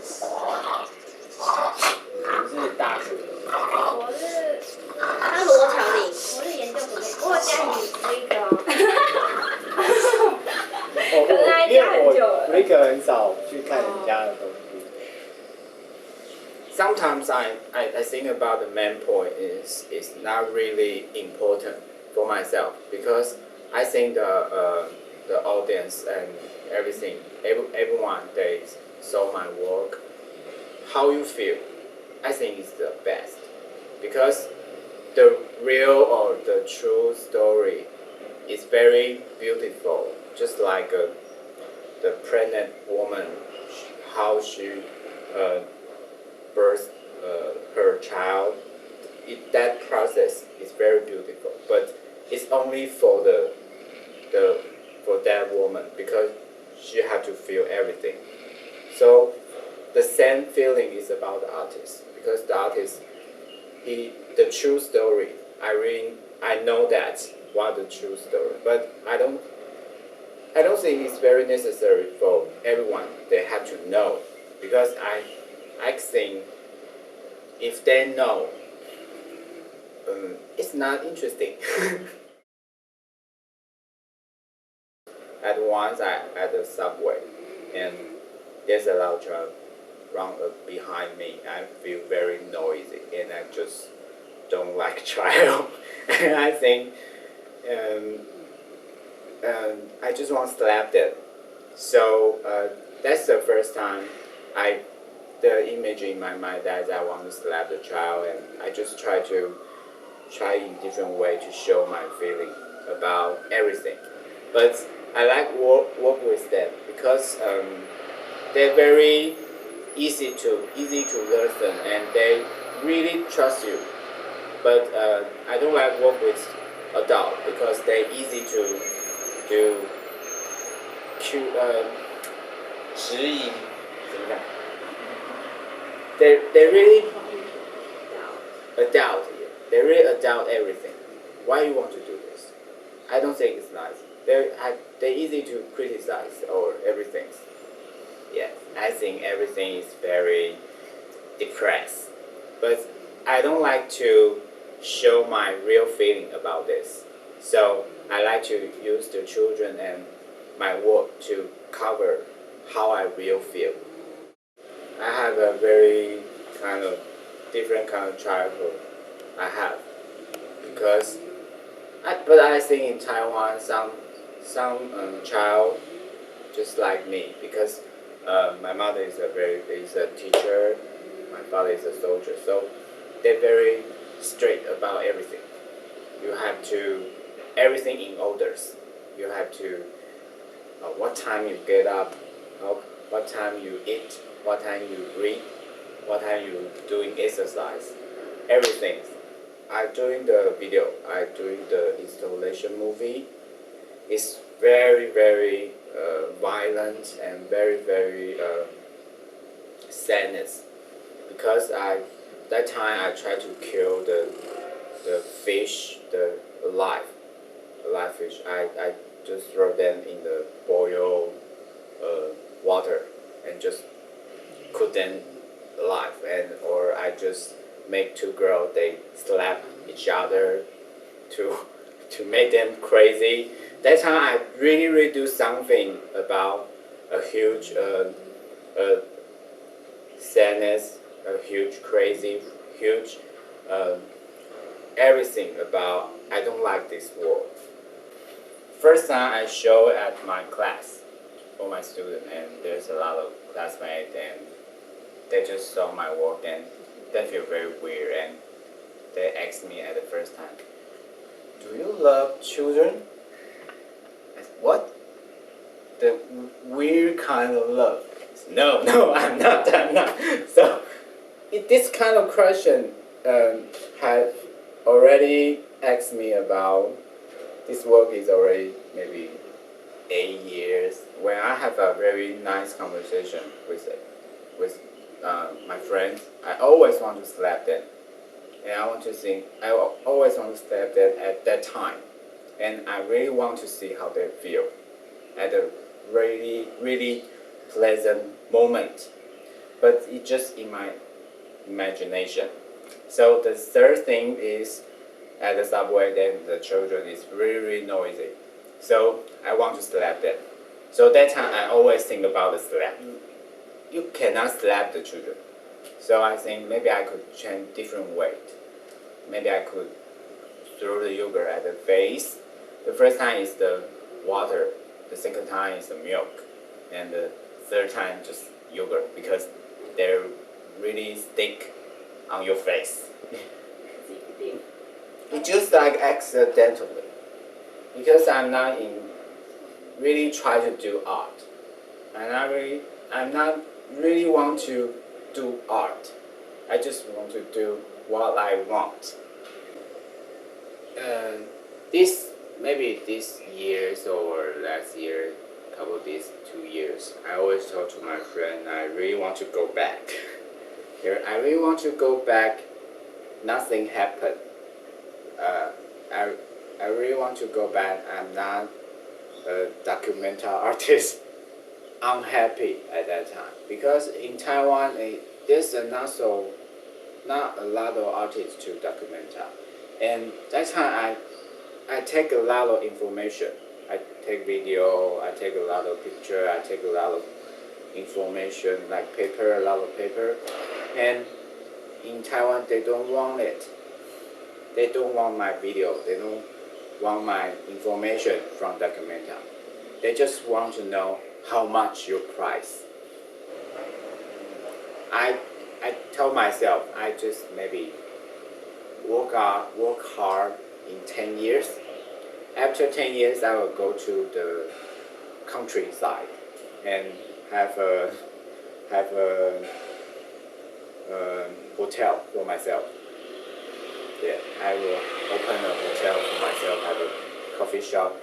你是大学的？我是他罗乔林，我是研究所的，我有加你那个哦。可是他加很久了。我一个很少去看人家的东西。Sometimes I think about the main point is not really important for myself because I think the audience and everyone they saw my work, how you feel, I think is the best because the real or the true story is very beautiful, just like the pregnant woman, how she birthed her child. That process is very beautiful, but it's only for for that woman because she had to feel everything. So the same feeling is about the artist because the artist, the true story. I know that what the true story, but I don't think it's very necessary for everyone. They have to know because I think if they know, it's not interesting. At once I at the subway and there's a loud truck run behind me. I feel very noisy and I just don't like child. And I think I just want to slap them. So that's the first time the image in my mind that I want to slap the child, and I just try in different way to show my feeling about everything. But I like work with them because they're very easy to listen and they really trust you. But I don't like work with adult because they're easy to do. 质疑怎么讲 they really adult. They really adult everything. Why you want to do this? I don't think it's nice. They're easy to criticize or everything. Yeah, I think everything is very depressed. But I don't like to show my real feeling about this. So I like to use the children and my work to cover how I really feel. I have a very kind of different kind of childhood I have because but I think in Taiwan some child just like me because my mother is a teacher, my father is a soldier, so they're very strict about everything. You have to everything in orders. You have to what time you get up, what time you eat, what time you read, what time you doing exercise, everything. I doing the video, I doing the installation movie. It's very violent and very sadness because that time I tried to kill the fish, the live fish. I just throw them in the boil water and just cook them alive, and or I just make two girls they slap each other to make them crazy. That time I really do something about a huge sadness, a huge crazy, huge everything about I don't like this world. First time I show at my class for my student, and there's a lot of classmates and they just saw my work and they feel very weird and they asked me at the first time, do you love children? I said, what? The weird kind of love. No, I'm not. So this kind of question had already asked me about this work is already maybe 8 years. When I have a very nice conversation with my friends, I always want to slap them, and I always want to slap them at that time, and I really want to see how they feel at a really pleasant moment. but it's just in my imagination. So the third thing is at the subway, then the children is really, really noisy. So I want to slap them. So that time I always think about the slap. You cannot slap the children. So I think maybe I could change different way. Maybe I could throw the yogurt at the face. The first time is the water. The second time is the milk. And the third time just yogurt because they're really stick on your face. It's just like accidentally. Because I'm not in really try to do art. I'm not really want to do art. I just want to do what I want. Maybe this years or last year, couple of these 2 years, I always talk to my friend. I really want to go back. I really want to go back. Nothing happened. I really want to go back. I'm not a documentary artist. Unhappy at that time because in Taiwan there's not a lot of artists to document, and that time I take a lot of information. I take video, I take a lot of picture, I take a lot of information like paper, a lot of paper, and in Taiwan they don't want it. They don't want my video. They don't want my information from documentary. They just want to know how much your price. I told myself I just maybe work hard in 10 years. After 10 years, I will go to the countryside and have a hotel for myself. Yeah, I will open a hotel for myself, have a coffee shop,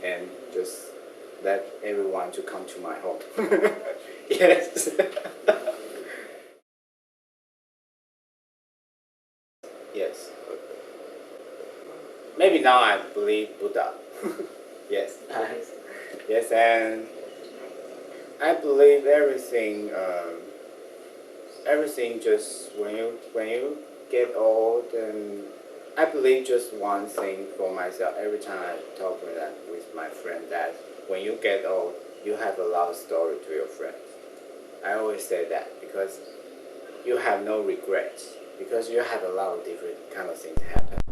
and just let everyone to come to my home. Yes. Yes. Maybe now I believe Buddha. Yes. Yes, and I believe everything. Everything just when you get old, and I believe just one thing for myself. Every time I talk with my friend that when you get old, you have a lot of story to your friends. I always say that because you have no regrets because you have a lot of different kind of things happen.